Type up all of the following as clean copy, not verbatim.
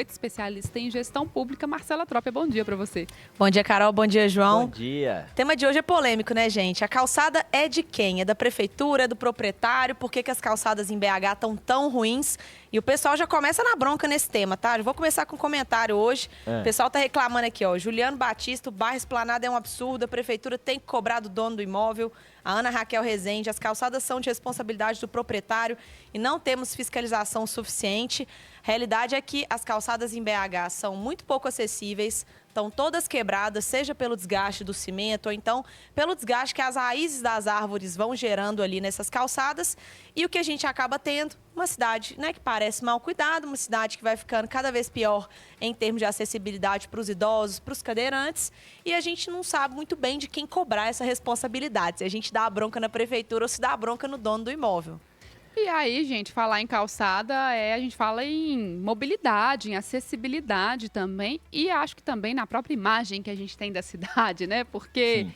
especialista em gestão pública, Marcela Trópia. Bom dia para você. Bom dia, Carol. Bom dia, João. Bom dia. O tema de hoje é polêmico, né, gente? A calçada é de quem? É da prefeitura, é do proprietário? Por que as calçadas em BH estão tão ruins? E o pessoal já começa na bronca nesse tema, tá? Eu vou começar com um comentário hoje. O pessoal tá reclamando aqui, ó. Juliano Batista, o bairro Esplanada é um absurdo, a prefeitura tem que cobrar do dono do imóvel. A Ana Raquel Rezende, as calçadas são de responsabilidade do proprietário e não temos fiscalização suficiente. A realidade é que as calçadas em BH são muito pouco acessíveis, estão todas quebradas, seja pelo desgaste do cimento ou então pelo desgaste que as raízes das árvores vão gerando ali nessas calçadas. E o que a gente acaba tendo? Uma cidade, né, que parece mal cuidada, uma cidade que vai ficando cada vez pior em termos de acessibilidade para os idosos, para os cadeirantes. E a gente não sabe muito bem de quem cobrar essa responsabilidade. Se a gente dá a bronca na prefeitura ou se dá a bronca no dono do imóvel. E aí, gente, falar em calçada, a gente fala em mobilidade, em acessibilidade também. E acho que também na própria imagem que a gente tem da cidade, né? Porque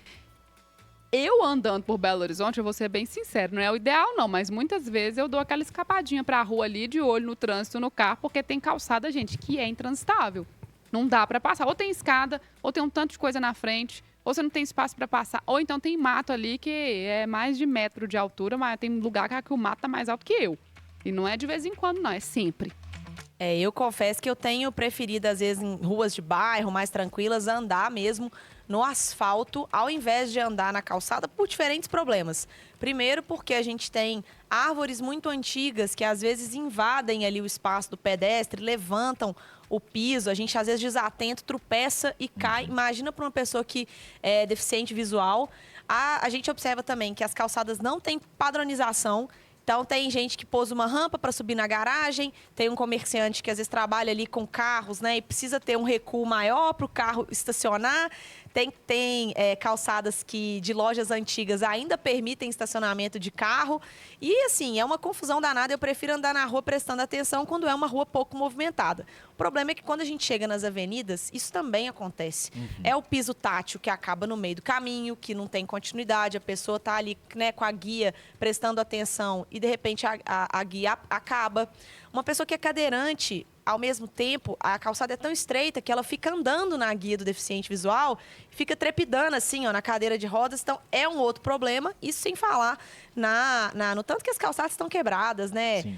eu andando por Belo Horizonte, eu vou ser bem sincero, não é o ideal não, mas muitas vezes eu dou aquela escapadinha pra rua ali, de olho no trânsito, no carro, porque tem calçada, gente, que é intransitável. Não dá pra passar. Ou tem escada, ou tem um tanto de coisa na frente, ou você não tem espaço para passar, ou então tem mato ali que é mais de 1 metro de altura, mas tem lugar que o mato tá mais alto que eu. E não é de vez em quando, não, é sempre. Eu confesso que eu tenho preferido, às vezes, em ruas de bairro mais tranquilas, andar mesmo no asfalto, ao invés de andar na calçada, por diferentes problemas. Primeiro, porque a gente tem árvores muito antigas que, às vezes, invadem ali o espaço do pedestre, levantam o piso, a gente, às vezes, desatento, tropeça e cai. Imagina para uma pessoa que é deficiente visual. A gente observa também que as calçadas não têm padronização. Então, tem gente que pôs uma rampa para subir na garagem, tem um comerciante que às vezes trabalha ali com carros, né? E precisa ter um recuo maior para o carro estacionar. Tem calçadas que de lojas antigas ainda permitem estacionamento de carro. E, assim, é uma confusão danada. Eu prefiro andar na rua prestando atenção quando é uma rua pouco movimentada. O problema é que quando a gente chega nas avenidas, isso também acontece. É o piso tátil que acaba no meio do caminho, que não tem continuidade. A pessoa está ali, né, com a guia prestando atenção e, de repente, a guia acaba. Uma pessoa que é cadeirante, ao mesmo tempo, a calçada é tão estreita que ela fica andando na guia do deficiente visual, fica trepidando assim, ó, na cadeira de rodas. Então, é um outro problema. Isso sem falar no tanto que as calçadas estão quebradas, né?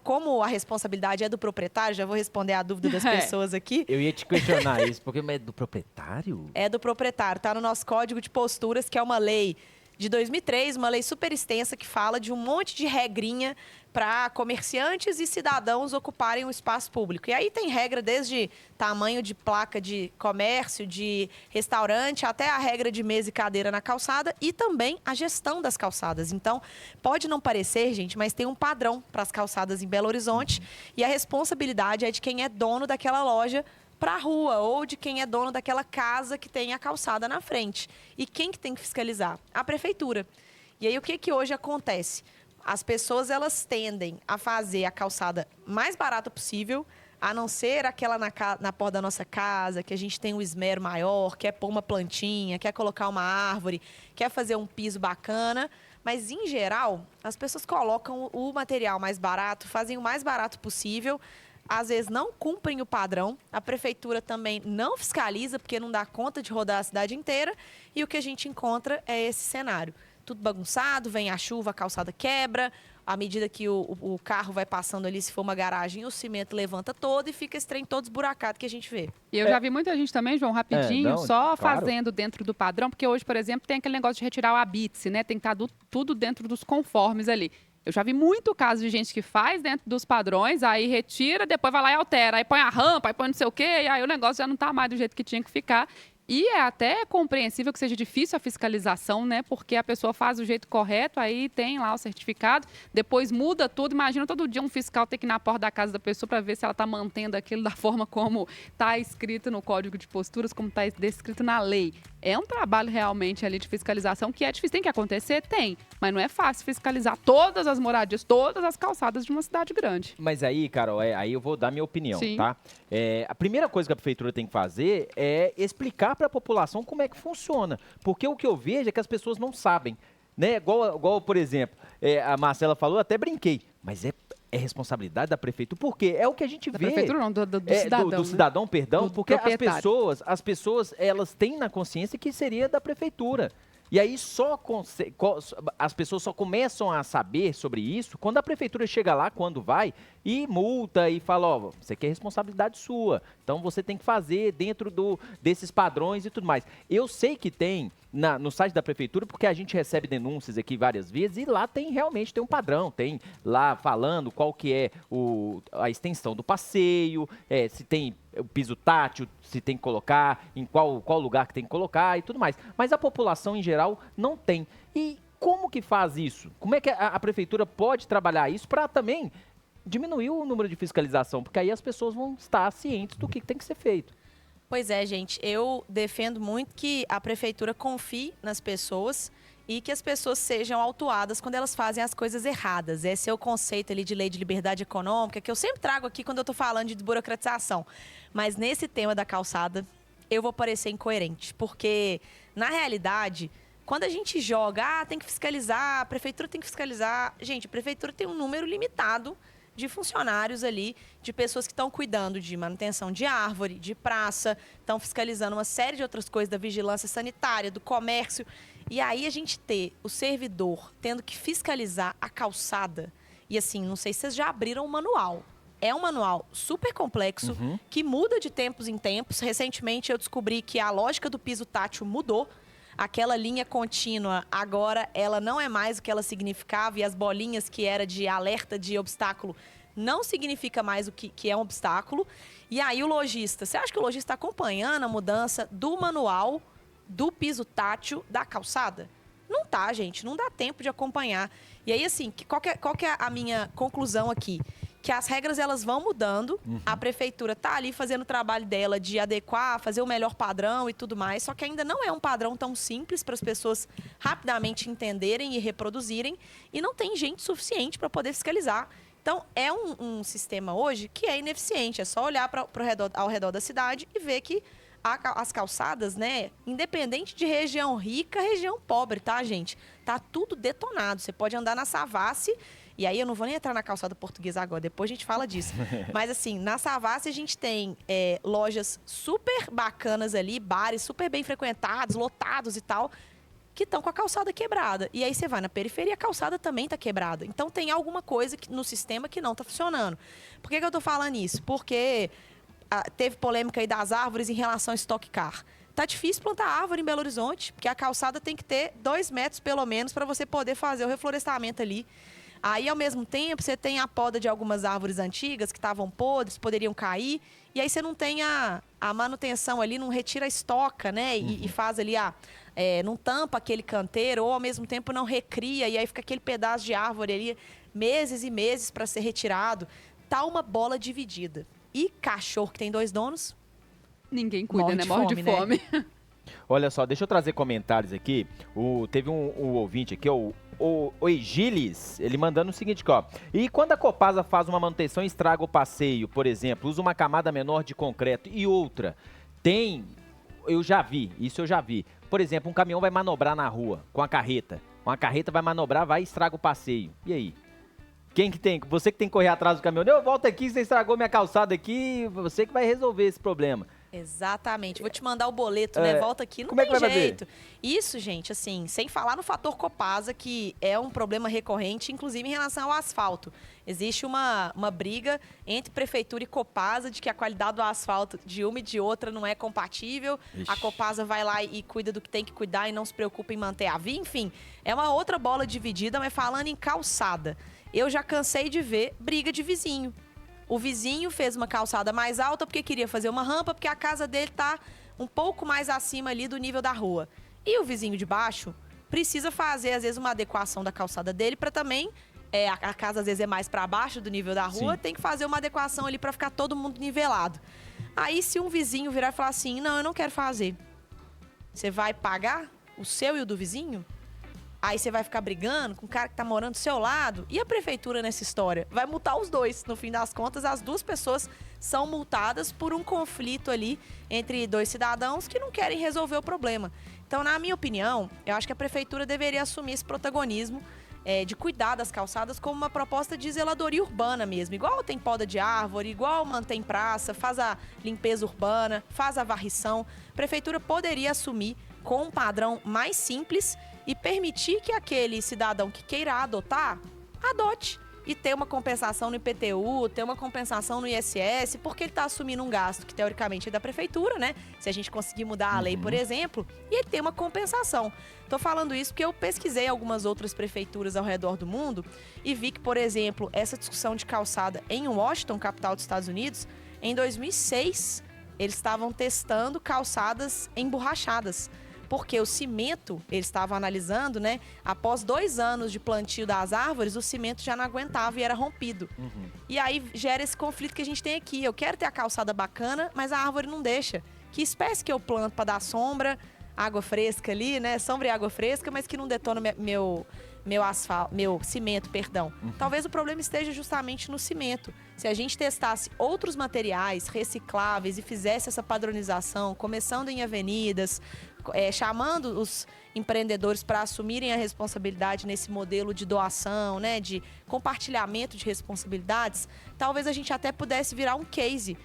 Como a responsabilidade é do proprietário, já vou responder a dúvida das pessoas aqui. Eu ia te questionar isso, porque é do proprietário? É do proprietário. Está no nosso Código de Posturas, que é uma lei de 2003, uma lei super extensa que fala de um monte de regrinha para comerciantes e cidadãos ocuparem o espaço público. E aí tem regra desde tamanho de placa de comércio, de restaurante, até a regra de mesa e cadeira na calçada e também a gestão das calçadas. Então, pode não parecer, gente, mas tem um padrão para as calçadas em Belo Horizonte e a responsabilidade é de quem é dono daquela loja para a rua ou de quem é dono daquela casa que tem a calçada na frente. E quem que tem que fiscalizar? A prefeitura. E aí o que hoje acontece? As pessoas elas tendem a fazer a calçada mais barata possível, a não ser aquela na porta da nossa casa, que a gente tem um esmero maior, quer pôr uma plantinha, quer colocar uma árvore, quer fazer um piso bacana. Mas, em geral, as pessoas colocam o material mais barato, fazem o mais barato possível, às vezes não cumprem o padrão, a prefeitura também não fiscaliza, porque não dá conta de rodar a cidade inteira, e o que a gente encontra é esse cenário. Tudo bagunçado, vem a chuva, a calçada quebra, à medida que o carro vai passando ali, se for uma garagem, o cimento levanta todo e fica esse trem todo esburacado que a gente vê. E eu já vi muita gente também, João, rapidinho, fazendo dentro do padrão, porque hoje, por exemplo, tem aquele negócio de retirar o habite, né? Tem que estar tudo dentro dos conformes ali. Eu já vi muito caso de gente que faz dentro dos padrões, aí retira, depois vai lá e altera, aí põe a rampa, aí põe não sei o quê, e aí o negócio já não tá mais do jeito que tinha que ficar. E é até compreensível que seja difícil a fiscalização, né? Porque a pessoa faz do jeito correto, aí tem lá o certificado, depois muda tudo. Imagina todo dia um fiscal ter que ir na porta da casa da pessoa para ver se ela está mantendo aquilo da forma como está escrito no Código de Posturas, como está descrito na lei. É um trabalho realmente ali de fiscalização que é difícil. Tem que acontecer? Tem. Mas não é fácil fiscalizar todas as moradias, todas as calçadas de uma cidade grande. Mas aí, Carol, aí eu vou dar minha opinião, Sim. tá? A primeira coisa que a prefeitura tem que fazer é explicar para a população como é que funciona. Porque o que eu vejo é que as pessoas não sabem. Né? Igual por exemplo, a Marcela falou, eu até brinquei, mas é responsabilidade da prefeitura, porque é o que a gente vê. Da prefeitura não, do cidadão. Do cidadão, perdão, porque as pessoas, elas têm na consciência que seria da prefeitura. E aí as pessoas só começam a saber sobre isso quando a prefeitura chega lá, quando vai, e multa e fala, ó, isso aqui é responsabilidade sua, então você tem que fazer dentro desses padrões e tudo mais. Eu sei que tem no site da prefeitura, porque a gente recebe denúncias aqui várias vezes, e lá realmente tem um padrão, tem lá falando qual que é a extensão do passeio, se tem o piso tátil, se tem que colocar, em qual lugar que tem que colocar e tudo mais. Mas a população em geral não tem. E como que faz isso? Como é que a prefeitura pode trabalhar isso para também diminuir o número de fiscalização? Porque aí as pessoas vão estar cientes do que tem que ser feito. Pois é, gente, eu defendo muito que a prefeitura confie nas pessoas e que as pessoas sejam autuadas quando elas fazem as coisas erradas. Esse é o conceito ali de lei de liberdade econômica, que eu sempre trago aqui quando eu estou falando de desburocratização. Mas nesse tema da calçada, eu vou parecer incoerente, porque, na realidade, quando a gente joga, tem que fiscalizar, a prefeitura tem que fiscalizar. Gente, a prefeitura tem um número limitado de funcionários ali, de pessoas que estão cuidando de manutenção de árvore, de praça, estão fiscalizando uma série de outras coisas da vigilância sanitária, do comércio. E aí a gente ter o servidor tendo que fiscalizar a calçada. E assim, não sei se vocês já abriram o manual. É um manual super complexo, que muda de tempos em tempos. Recentemente eu descobri que a lógica do piso tátil mudou. Aquela linha contínua, agora ela não é mais o que ela significava, e as bolinhas que era de alerta de obstáculo não significa mais o que é um obstáculo. E aí o lojista, você acha que o lojista está acompanhando a mudança do manual do piso tátil da calçada? Não tá, gente, não dá tempo de acompanhar. E aí, assim, qual que é a minha conclusão aqui? Que as regras elas vão mudando, a prefeitura tá ali fazendo o trabalho dela de adequar, fazer o melhor padrão e tudo mais, só que ainda não é um padrão tão simples para as pessoas rapidamente entenderem e reproduzirem, e não tem gente suficiente para poder fiscalizar. Então, é um sistema hoje que é ineficiente, é só olhar ao redor da cidade e ver que as calçadas, né, independente de região rica, região pobre, tá, gente? Tá tudo detonado, você pode andar na Savassi. E aí eu não vou nem entrar na calçada portuguesa agora, depois a gente fala disso. Mas assim, na Savassi a gente tem lojas super bacanas ali, bares super bem frequentados, lotados e tal, que estão com a calçada quebrada. E aí você vai na periferia, a calçada também está quebrada. Então tem alguma coisa no sistema que não está funcionando. Por que eu estou falando isso? Porque teve polêmica aí das árvores em relação ao Stock Car. Tá difícil plantar árvore em Belo Horizonte, porque a calçada tem que ter 2 metros pelo menos para você poder fazer o reflorestamento ali. Aí, ao mesmo tempo, você tem a poda de algumas árvores antigas que estavam podres, poderiam cair. E aí você não tem a manutenção ali, não retira a estoca, né? E faz ali, não tampa aquele canteiro, ou ao mesmo tempo não recria. E aí fica aquele pedaço de árvore ali, meses e meses para ser retirado. Tá uma bola dividida. E cachorro que tem 2 donos... Ninguém cuida, né? Morre de fome. Né? Olha só, deixa eu trazer comentários aqui. Teve um ouvinte aqui, o Egilis, ele mandando o seguinte, ó. E quando a Copasa faz uma manutenção e estraga o passeio, por exemplo, usa uma camada menor de concreto e outra, eu já vi. Por exemplo, um caminhão vai manobrar na rua com a carreta. Uma carreta vai manobrar, vai e estraga o passeio. E aí? Quem que tem? Você que tem que correr atrás do caminhão. Eu volto aqui, você estragou minha calçada aqui, você que vai resolver esse problema. Exatamente. Vou te mandar o boleto, né? Volta aqui, não como tem é que vai jeito. fazer? Isso, gente, assim, sem falar no fator Copasa, que é um problema recorrente, inclusive em relação ao asfalto. Existe uma briga entre prefeitura e Copasa de que a qualidade do asfalto de uma e de outra não é compatível. Ixi. A Copasa vai lá e cuida do que tem que cuidar e não se preocupa em manter a via. Enfim, é uma outra bola dividida, mas falando em calçada. Eu já cansei de ver briga de vizinho. O vizinho fez uma calçada mais alta porque queria fazer uma rampa, porque a casa dele está um pouco mais acima ali do nível da rua. E o vizinho de baixo precisa fazer, às vezes, uma adequação da calçada dele para também... a casa, às vezes, é mais para baixo do nível da rua, Sim. Tem que fazer uma adequação ali para ficar todo mundo nivelado. Aí, se um vizinho virar e falar assim, não, eu não quero fazer. Você vai pagar o seu e o do vizinho? Aí você vai ficar brigando com o cara que tá morando do seu lado. E a prefeitura nessa história? Vai multar os dois. No fim das contas, as 2 pessoas são multadas por um conflito ali entre 2 cidadãos que não querem resolver o problema. Então, na minha opinião, eu acho que a prefeitura deveria assumir esse protagonismo de cuidar das calçadas como uma proposta de zeladoria urbana mesmo. Igual tem poda de árvore, igual mantém praça, faz a limpeza urbana, faz a varrição. A prefeitura poderia assumir com um padrão mais simples e permitir que aquele cidadão que queira adotar, adote. E ter uma compensação no IPTU, ter uma compensação no ISS, porque ele está assumindo um gasto que, teoricamente, é da prefeitura, né? Se a gente conseguir mudar a lei, por exemplo, e ele tem uma compensação. Estou falando isso porque eu pesquisei algumas outras prefeituras ao redor do mundo e vi que, por exemplo, essa discussão de calçada em Washington, capital dos Estados Unidos, em 2006, eles estavam testando calçadas emborrachadas. Porque o cimento, eles estavam analisando, né? Após 2 anos de plantio das árvores, o cimento já não aguentava e era rompido. E aí gera esse conflito que a gente tem aqui. Eu quero ter a calçada bacana, mas a árvore não deixa. Que espécie que eu planto para dar sombra, água fresca ali, né? Sombra e água fresca, mas que não detona meu asfalto, meu cimento, perdão. Talvez o problema esteja justamente no cimento. Se a gente testasse outros materiais recicláveis e fizesse essa padronização, começando em avenidas, chamando os empreendedores para assumirem a responsabilidade nesse modelo de doação, né, de compartilhamento de responsabilidades, talvez a gente até pudesse virar um case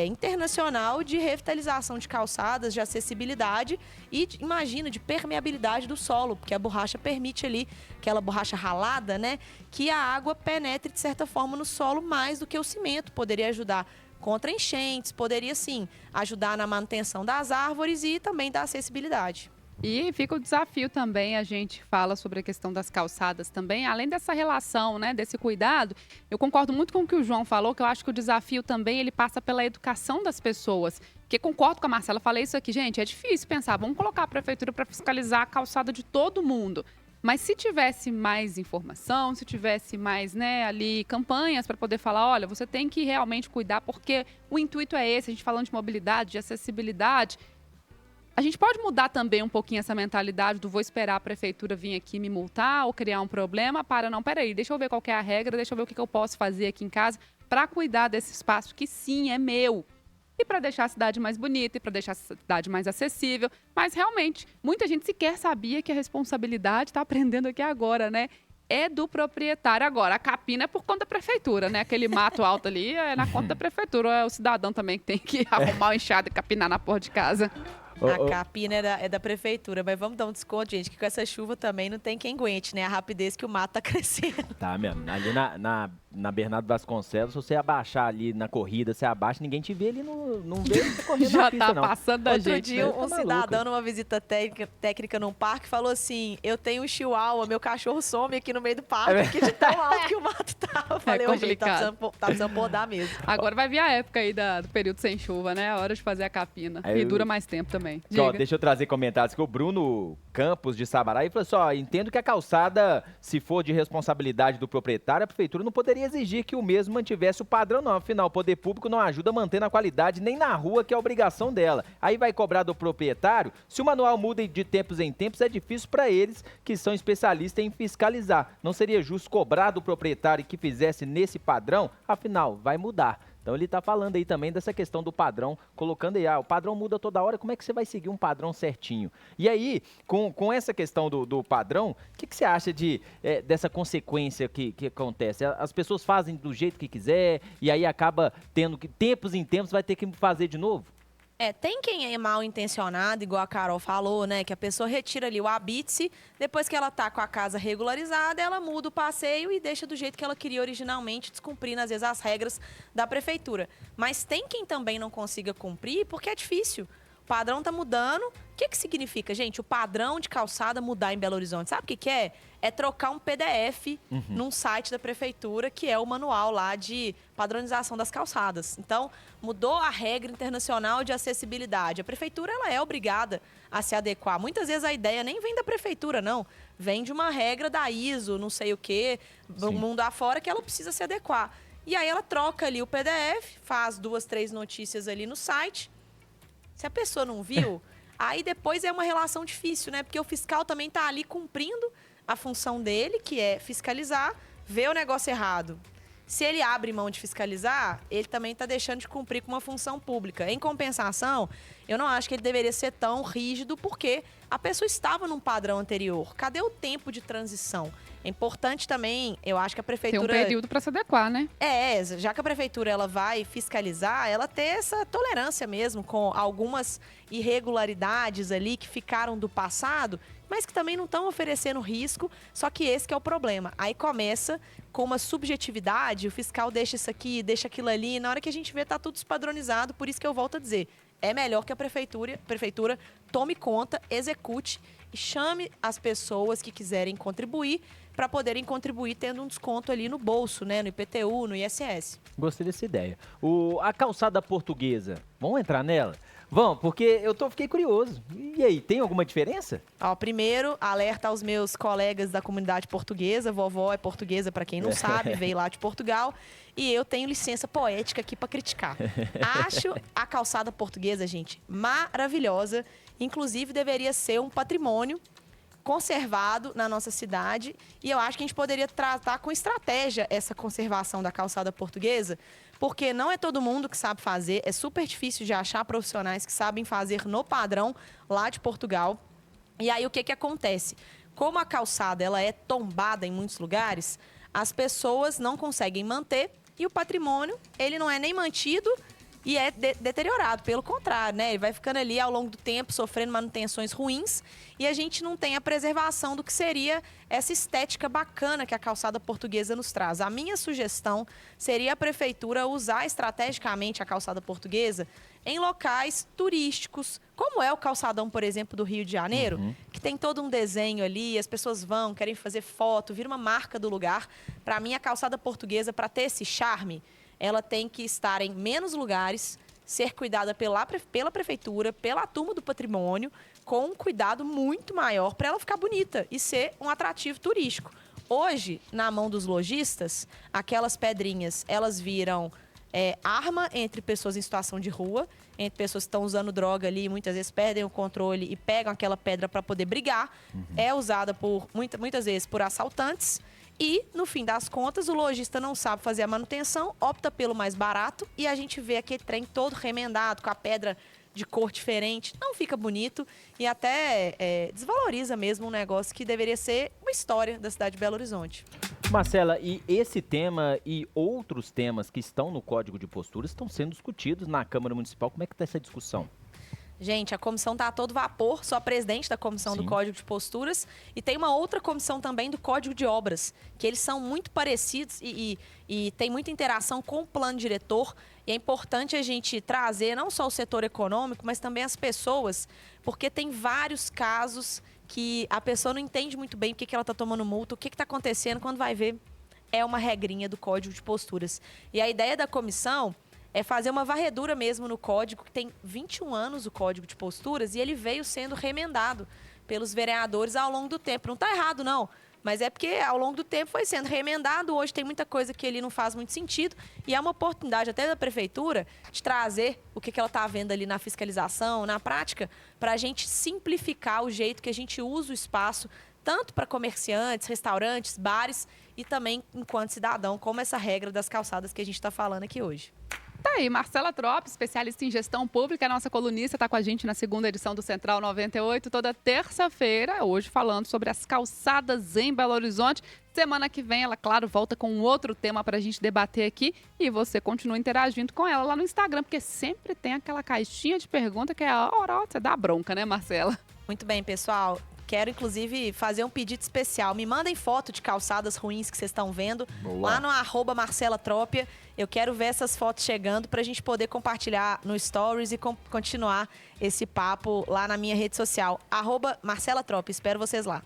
internacional de revitalização de calçadas, de acessibilidade e, imagina, de permeabilidade do solo, porque a borracha permite ali, aquela borracha ralada, né, que a água penetre de certa forma no solo mais do que o cimento. Poderia ajudar contra enchentes, poderia sim ajudar na manutenção das árvores e também da acessibilidade. E fica o desafio também, a gente fala sobre a questão das calçadas também, além dessa relação, né, desse cuidado, eu concordo muito com o que o João falou, que eu acho que o desafio também, ele passa pela educação das pessoas. Porque concordo com a Marcela, falei isso aqui, gente, é difícil pensar, vamos colocar a prefeitura para fiscalizar a calçada de todo mundo. Mas se tivesse mais informação, se tivesse mais, né, ali campanhas para poder falar, olha, você tem que realmente cuidar, porque o intuito é esse, a gente falando de mobilidade, de acessibilidade. A gente pode mudar também um pouquinho essa mentalidade do vou esperar a prefeitura vir aqui me multar ou criar um problema para, não, peraí, deixa eu ver qual que é a regra, deixa eu ver o que eu posso fazer aqui em casa para cuidar desse espaço que sim, é meu. E para deixar a cidade mais bonita, e para deixar a cidade mais acessível. Mas, realmente, muita gente sequer sabia que a responsabilidade, está aprendendo aqui agora, né? É do proprietário. Agora, a capina é por conta da prefeitura, né? Aquele mato alto ali é na conta da prefeitura. É o cidadão também que tem que arrumar o enxada e capinar na porta de casa. A capina é da prefeitura, mas vamos dar um desconto, gente, que com essa chuva também não tem quem aguente, né? A rapidez que o mato tá crescendo. Tá mesmo. Ali na Bernardo Vasconcelos, se você abaixar ali na corrida, você abaixa, ninguém te vê ali, não vê você correndo na pista, não. Já tá passando da gente. Outro dia, um cidadão numa visita técnica num parque falou assim, eu tenho um chihuahua, meu cachorro some aqui no meio do parque, aqui de tão alto que o mato tá. Eu falei, gente, tá precisando podar mesmo. Agora vai vir a época aí do período sem chuva, né? A hora de fazer a capina. E dura mais tempo também. Ó, deixa eu trazer comentários que o Bruno Campos de Sabará falou assim, ó, entendo que a calçada, se for de responsabilidade do proprietário, a prefeitura não poderia exigir que o mesmo mantivesse o padrão, não. Afinal, o poder público não ajuda a manter a qualidade nem na rua, que é a obrigação dela. Aí vai cobrar do proprietário. Se o manual muda de tempos em tempos, é difícil para eles, que são especialistas em fiscalizar. Não seria justo cobrar do proprietário que fizesse nesse padrão? Afinal, vai mudar. Então ele está falando aí também dessa questão do padrão, colocando aí, o padrão muda toda hora, como é que você vai seguir um padrão certinho? E aí, com essa questão do padrão, o que você acha dessa consequência que acontece? As pessoas fazem do jeito que quiser e aí acaba tendo que, tempos em tempos, vai ter que fazer de novo? Tem quem é mal intencionado, igual a Carol falou, né? Que a pessoa retira ali o habite-se, depois que ela tá com a casa regularizada, ela muda o passeio e deixa do jeito que ela queria originalmente, descumprindo, às vezes, as regras da prefeitura. Mas tem quem também não consiga cumprir, porque é difícil. O padrão tá mudando. O que significa, gente? O padrão de calçada mudar em Belo Horizonte. Sabe o que é? É trocar um PDF num site da prefeitura, que é o manual lá de padronização das calçadas. Então, mudou a regra internacional de acessibilidade. A prefeitura, ela é obrigada a se adequar. Muitas vezes a ideia nem vem da prefeitura, não. Vem de uma regra da ISO, não sei o quê, do mundo afora, que ela precisa se adequar. E aí ela troca ali o PDF, faz 2, 3 notícias ali no site. Se a pessoa não viu, aí depois é uma relação difícil, né? Porque o fiscal também está ali cumprindo a função dele, que é fiscalizar, ver o negócio errado. Se ele abre mão de fiscalizar, ele também está deixando de cumprir com uma função pública. Em compensação, eu não acho que ele deveria ser tão rígido, porque a pessoa estava num padrão anterior. Cadê o tempo de transição? É importante também, eu acho que a prefeitura... Tem um período para se adequar, né? Já que a prefeitura ela vai fiscalizar, ela ter essa tolerância mesmo com algumas irregularidades ali que ficaram do passado, mas que também não estão oferecendo risco, só que esse que é o problema. Aí começa com uma subjetividade, o fiscal deixa isso aqui, deixa aquilo ali, e na hora que a gente vê tá tudo despadronizado, por isso que eu volto a dizer, é melhor que a prefeitura tome conta, execute e chame as pessoas que quiserem contribuir para poderem contribuir tendo um desconto ali no bolso, né? No IPTU, no ISS. Gostei dessa ideia. A calçada portuguesa, vamos entrar nela? Vamos, porque fiquei curioso. E aí, tem alguma diferença? Primeiro, alerta aos meus colegas da comunidade portuguesa. Vovó é portuguesa, para quem não sabe, veio lá de Portugal. E eu tenho licença poética aqui para criticar. Acho a calçada portuguesa, gente, maravilhosa. Inclusive, deveria ser um patrimônio conservado na nossa cidade, e eu acho que a gente poderia tratar com estratégia essa conservação da calçada portuguesa, porque não é todo mundo que sabe fazer, é super difícil de achar profissionais que sabem fazer no padrão lá de Portugal. E aí o que acontece? Como a calçada ela é tombada em muitos lugares, as pessoas não conseguem manter, e o patrimônio ele não é nem mantido e é deteriorado, pelo contrário, né? Ele vai ficando ali ao longo do tempo, sofrendo manutenções ruins, e a gente não tem a preservação do que seria essa estética bacana que a calçada portuguesa nos traz. A minha sugestão seria a prefeitura usar estrategicamente a calçada portuguesa em locais turísticos, como é o calçadão, por exemplo, do Rio de Janeiro, que tem todo um desenho ali, as pessoas vão, querem fazer foto, vira uma marca do lugar. Para mim, a calçada portuguesa, para ter esse charme, ela tem que estar em menos lugares, ser cuidada pela prefeitura, pela turma do patrimônio, com um cuidado muito maior para ela ficar bonita e ser um atrativo turístico. Hoje, na mão dos lojistas, aquelas pedrinhas, elas viram arma entre pessoas em situação de rua, entre pessoas que estão usando droga ali, muitas vezes perdem o controle e pegam aquela pedra para poder brigar. É usada muitas vezes por assaltantes. E, no fim das contas, o lojista não sabe fazer a manutenção, opta pelo mais barato, e a gente vê aquele trem todo remendado, com a pedra de cor diferente. Não fica bonito e até desvaloriza mesmo um negócio que deveria ser uma história da cidade de Belo Horizonte. Marcela, e esse tema e outros temas que estão no Código de Posturas estão sendo discutidos na Câmara Municipal. Como é que está essa discussão? Gente, a comissão está a todo vapor, sou a presidente da comissão do Código de Posturas, e tem uma outra comissão também do Código de Obras, que eles são muito parecidos e tem muita interação com o plano diretor, e é importante a gente trazer não só o setor econômico, mas também as pessoas, porque tem vários casos que a pessoa não entende muito bem porque que ela está tomando multa, o que está acontecendo, quando vai ver, é uma regrinha do Código de Posturas. E a ideia da comissão é fazer uma varredura mesmo no código, que tem 21 anos o Código de Posturas, e ele veio sendo remendado pelos vereadores ao longo do tempo. Não está errado, não, mas é porque ao longo do tempo foi sendo remendado. Hoje tem muita coisa que ele não faz muito sentido, e é uma oportunidade até da prefeitura de trazer o que ela está vendo ali na fiscalização, na prática, para a gente simplificar o jeito que a gente usa o espaço, tanto para comerciantes, restaurantes, bares, e também enquanto cidadão, como essa regra das calçadas que a gente está falando aqui hoje. Tá aí, Marcela Trop, especialista em gestão pública, a nossa colunista, está com a gente na segunda edição do Central 98, toda terça-feira, hoje falando sobre as calçadas em Belo Horizonte. Semana que vem ela, claro, volta com um outro tema para a gente debater aqui, e você continua interagindo com ela lá no Instagram, porque sempre tem aquela caixinha de pergunta que é a hora você dá bronca, né, Marcela? Muito bem, pessoal. Quero, inclusive, fazer um pedido especial. Me mandem foto de calçadas ruins que vocês estão vendo. Boa. Lá no @MarcelaTrópia. Eu quero ver essas fotos chegando para a gente poder compartilhar no Stories e continuar esse papo lá na minha rede social. @MarcelaTrópia. Espero vocês lá.